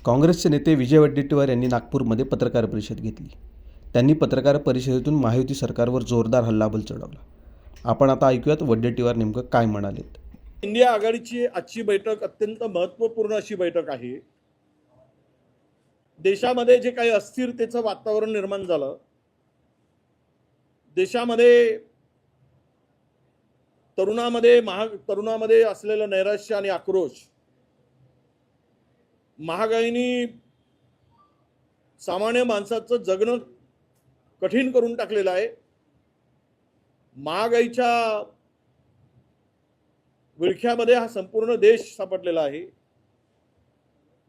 काँग्रेसचे नेते विजय वडेट्टीवार यांनी नागपूरमध्ये पत्रकार परिषद घेतली. त्यांनी पत्रकार परिषदेतून महायुती सरकारवर जोरदार हल्लाबोल चढवला. आपण आता ऐकूयात वडेट्टीवार नेमकं काय म्हणालेत. इंडिया आघाडीची आजची बैठक अत्यंत महत्त्वपूर्ण अशी बैठक आहे. देशामध्ये जे काही अस्थिरतेचं वातावरण निर्माण झालं, देशामध्ये तरुणामध्ये असलेलं नैराश्य आणि आक्रोश, महागाईनी सामान्य माणसाचं जगणं कठीण करून टाकलेलं आहे. महागाईच्या विळख्यामध्ये हा संपूर्ण देश सापडलेला आहे.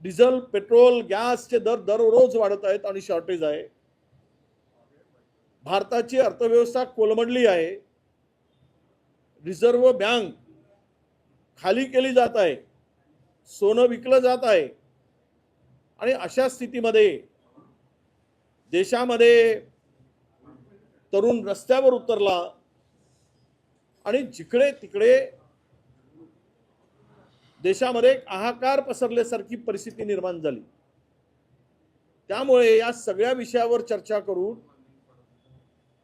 डिझेल, पेट्रोल, गॅसचे दर दररोज वाढत आहेत आणि शॉर्टेज आहे. भारताची अर्थव्यवस्था कोलमडली आहे. रिझर्व्ह बँक खाली केली जात आहे. सोनं विकलं जात आहे. आणि अशा स्थितीमध्ये देशामध्ये तरुण रस्त्यावर उतरला आणि जिकडे तिकडे देशामध्ये एक हाहाकार पसरल्यासारखी परिस्थिती निर्माण झाली. त्यामुळे या सगळ्या विषयावर चर्चा करून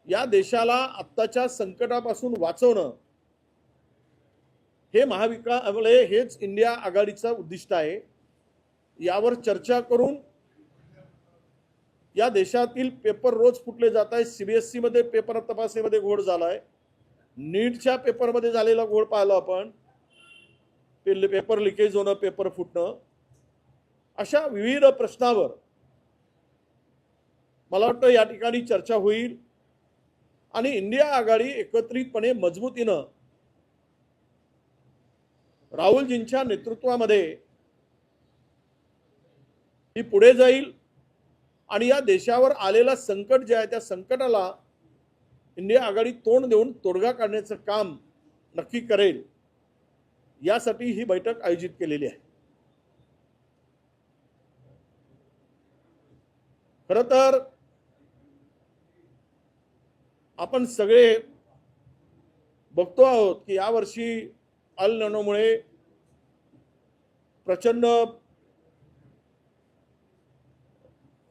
या देशाला आत्ताच्या संकटापासून वाचवणं हे हेच इंडिया आघाडीचं उद्दिष्ट आहे. यावर चर्चा करून या देशातील पेपर रोज फुटले जात आहेत. CBSE मध्ये पेपर तपासणीमध्ये घोळ झालाय. नीटच्या पेपरमध्ये झालेला घोळ पाहिला आपण. पेपर लिकेज होणं, पेपर फुटणं, अशा विविध प्रश्नावर मला वाटतं या ठिकाणी चर्चा होईल आणि इंडिया आघाडी एकत्रितपणे मजबूतीनं राहुलजींच्या नेतृत्वामध्ये ही पुढे जाईल आणि या देशावर आलेला संकट जे आहे त्या संकटाला इंडिया आघाडी तोंड देऊन तोडगा काढण्याचं काम नक्की करेल. यासाठी ही बैठक आयोजित केलेली आहे. खरं तर आपण सगळे बघतो आहोत की यावर्षी अल निनोमुळे प्रचंड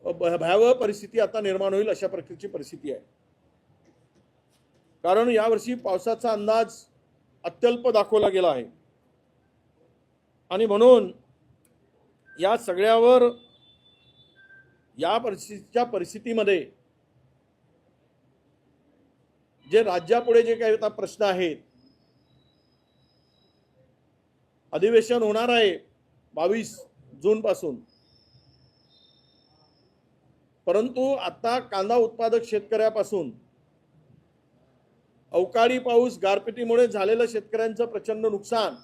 भयावह परिस्थिती आता निर्माण होईल अशा प्रकारची परिस्थिती आहे. कारण यावर्षी पावसाचा अंदाज अत्यल्प दाखवला गेला आहे आणि म्हणून या सगळ्यावर या परिस्थितीमध्ये जे राज्यापुढे जे काही आता प्रश्न आहेत, अधिवेशन होणार आहे 22 जून पासून, परंतु आता कांदा उत्पादक शेतकऱ्यापासून अवकाळी पाऊस, गारपिटीमुळे झालेलं शेतकऱ्यांचं प्रचंड नुकसान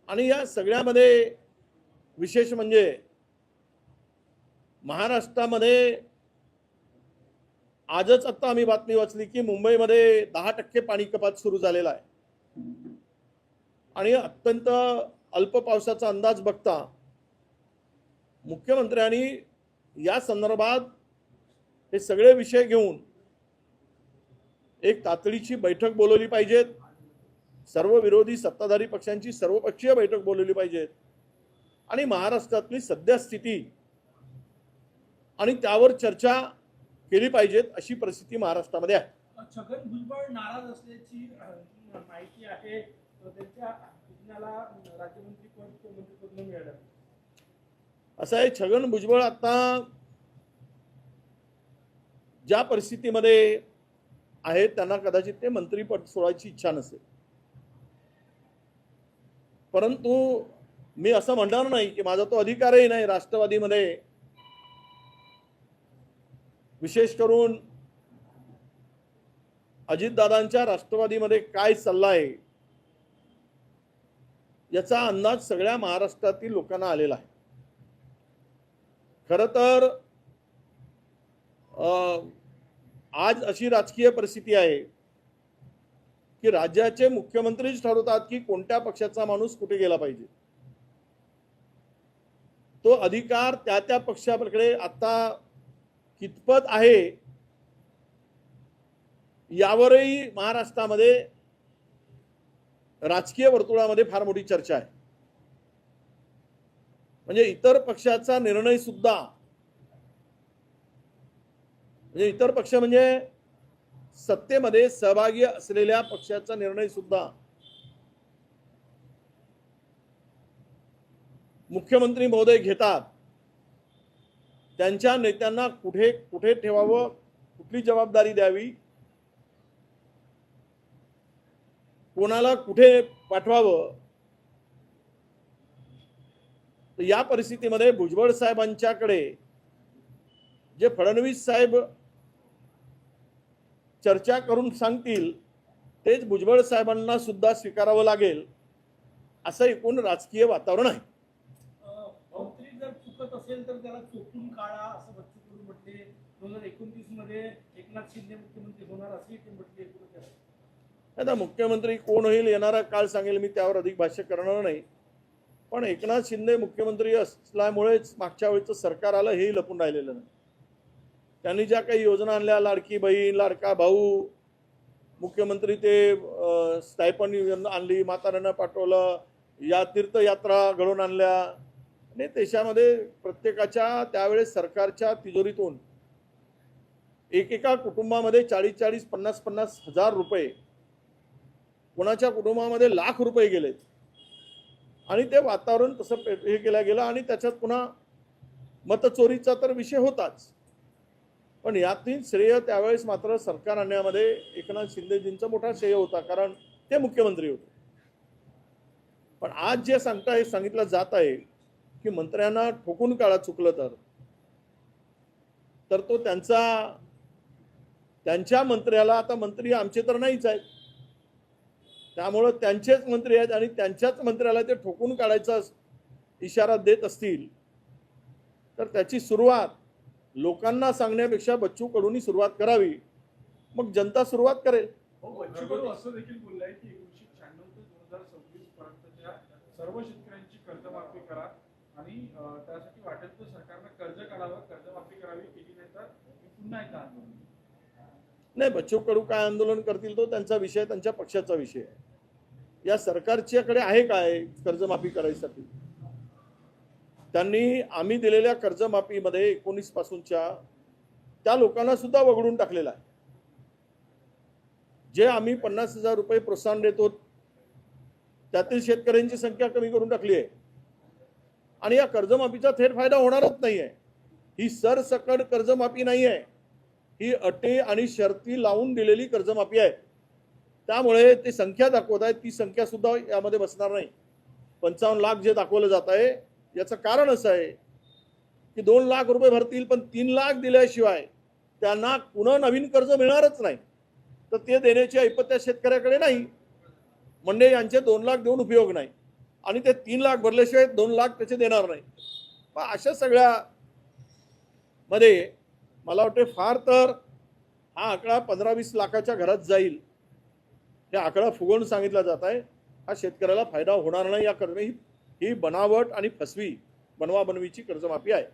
आणि या सगळ्यामध्ये विशेष म्हणजे महाराष्ट्रामध्ये आजच आता आम्ही बातमी वाचली की मुंबईमध्ये 10% पाणी कपात सुरू झालेला आहे आणि अत्यंत अल्प पावसाचा अंदाज बघता मुख्यमंत्र्यांनी या संदर्भात हे सगळे विषय घेऊन एक तातडीची बैठक बोलवली पाहिजेत. सर्व विरोधी सत्ताधारी पक्षांची सर्वपक्षीय बैठक बोलवली पाहिजेत आणि महाराष्ट्रातली सद्यस्थिती आणि त्यावर चर्चा केली पाहिजेत अशी परिस्थिती महाराष्ट्रामध्ये आहे. छगन भुजबळ नाराज असल्याची माहिती आहे. त्यांच्या राज्यमंत्री पद मिळालं. असं आहे, छगन भुजबळ आता ज्या परिस्थितीमध्ये आहेत त्यांना कदाचित ते मंत्रीपद सोडायची इच्छा नसेल. परंतु मी असं म्हणणार नाही की माझा तो अधिकारही नाही. राष्ट्रवादीमध्ये विशेष करून अजितदादांच्या राष्ट्रवादीमध्ये काय चाललं आहे याचा अंदाज सगळ्या महाराष्ट्रातील लोकांना आलेला आहे. खरं तर आज अशी राजकीय परिस्थिती आहे की राज्याचे मुख्यमंत्रीच ठरवतात की कोणत्या पक्षाचा माणूस कुठे गेला पाहिजे. तो अधिकार त्या पक्षाकडे आता कितपत आहे यावरही महाराष्ट्रामध्ये राजकीय वर्तुळामध्ये फार मोठी चर्चा आहे. म्हणजे इतर पक्षाचा निर्णय सुद्धा, म्हणजे इतर पक्ष म्हणजे सत्तेमध्ये सहभागी असलेल्या पक्षाचा निर्णय सुद्धा मुख्यमंत्री महोदय घेतात. त्यांच्या नेत्यांना कुठे कुठे ठेवावं, कुठली जबाबदारी द्यावी, कोणाला कुठे पाठवावं, तर या परिस्थितीमध्ये भुजबळ साहेबांच्याकडे जे फडणवीस साहेब चर्चा करून सांगतील तेच भुजबळ साहेबांना सुद्धा स्वीकारावं लागेल, असं एकूण राजकीय वातावरण आहे. मंत्री जर चुकत असेल तर त्याला चोपून काढा असं बच्चू कडू म्हटले. 2029 मध्ये एकनाथ शिंदे मुख्यमंत्री होणार असे ते म्हटले. आता मुख्यमंत्री कोण होईल येणारा काळ सांगेल, मी त्यावर अधिक भाष्य करणार नाही. पण एकनाथ शिंदे मुख्यमंत्री असल्यामुळेच मागच्या वेळेचं सरकार आलं हेही लपून राहिलेलं नाही. त्यांनी ज्या काही योजना आणल्या, लाडकी बहीण, लाडका भाऊ, मुख्यमंत्री ते स्टायपंड आणली, म्हाताऱ्यांना पाठवलं, या तीर्थयात्रा घडवून आणल्या आणि देशामध्ये प्रत्येकाच्या त्यावेळेस सरकारच्या तिजोरीतून एकेका कुटुंबामध्ये 40-40, 50-50 हजार रुपये, कोणाच्या कुटुंबामध्ये लाख रुपये गेलेत आणि ते वातावरण तसं हे केलं गेलं आणि त्याच्यात पुन्हा मतचोरीचा तर विषय होताच. पण यातील श्रेय त्यावेळेस मात्र सरकार आणण्यामध्ये एकनाथ शिंदेजींचा मोठा श्रेय होता, कारण ते मुख्यमंत्री होते. पण आज जे सांगितलं जात आहे की मंत्र्यांना ठोकून काढा चुकलं तर तो त्यांच्या मंत्र्याला, आता मंत्री आमचे तर नाहीच आहेत, त्यामुळं त्यांचेच मंत्री आहेत आणि त्यांच्याच मंत्र्याला ते ठोकून काढायचा इशारा देत असतील तर त्याची सुरुवात लोकांना सांगण्यापेक्षा बच्चू कडूंनी सुरुवात करावी, मग जनता सुरुवात करेल. बच्चू कडू असं देखील बोललाय की 1996 ते 2026 पर्यंतच्या सर्व शेतकऱ्यांची कर्जमाफी करा आणि त्यासाठी वाटेल तर सरकारनं कर्ज काढावं, कर्जमाफी करावी, केली नाही तर पुन्हा एकदा आंदोलन. नाही, बच्चू कडू काय आंदोलन करतील तो त्यांचा विषय, त्यांच्या पक्षाचा विषय आहे. या सरकारच्याकडे आहे काय कर्जमाफी करायसाठी? त्यांनी आम्ही दिलेल्या कर्जमाफीमध्ये 19 पासूनच्या त्या लोकांना सुद्धा वगळून टाकलेला आहे. जे आम्ही 50,000 रुपये प्रोत्साहन देतो त्यातील शेतकऱ्यांची संख्या कमी करून टाकली आहे आणि या कर्जमाफीचा थेट फायदा होणारच नाही आहे. ही सरसकट कर्जमाफी नाही आहे, ही अटी आणि शर्ती लावून दिलेली कर्जमाफी आहे. त्यामुळे ते संख्या दाखवत आहेत, ती संख्या सुद्धा यामध्ये बसणार नाही. 55 लाख जे दाखवलं जात आहे याचं कारण असं आहे की 2 लाख रुपये भरतील पण 3 लाख दिल्याशिवाय त्यांना पुन्हा नवीन कर्ज मिळणारच नाही, तर ते देण्याची ऐपत त्या शेतकऱ्याकडे नाही. म्हणजे यांचे 2 लाख देऊन उपयोग नाही आणि ते 3 लाख भरल्याशिवाय 2 लाख त्याचे देणार नाही. अशा सगळ्या मध्ये मला वाटते फार तर हा आकडा 15-20 लाखाच्या घरात जाईल, हे आकडा फुगवून सांगितला जात आहे. हा शेतकऱ्याला फायदा होणार नाही. या कर्ज ही बनावट आणि फसवी बनवाबनवीची कर्जमाफी आहे.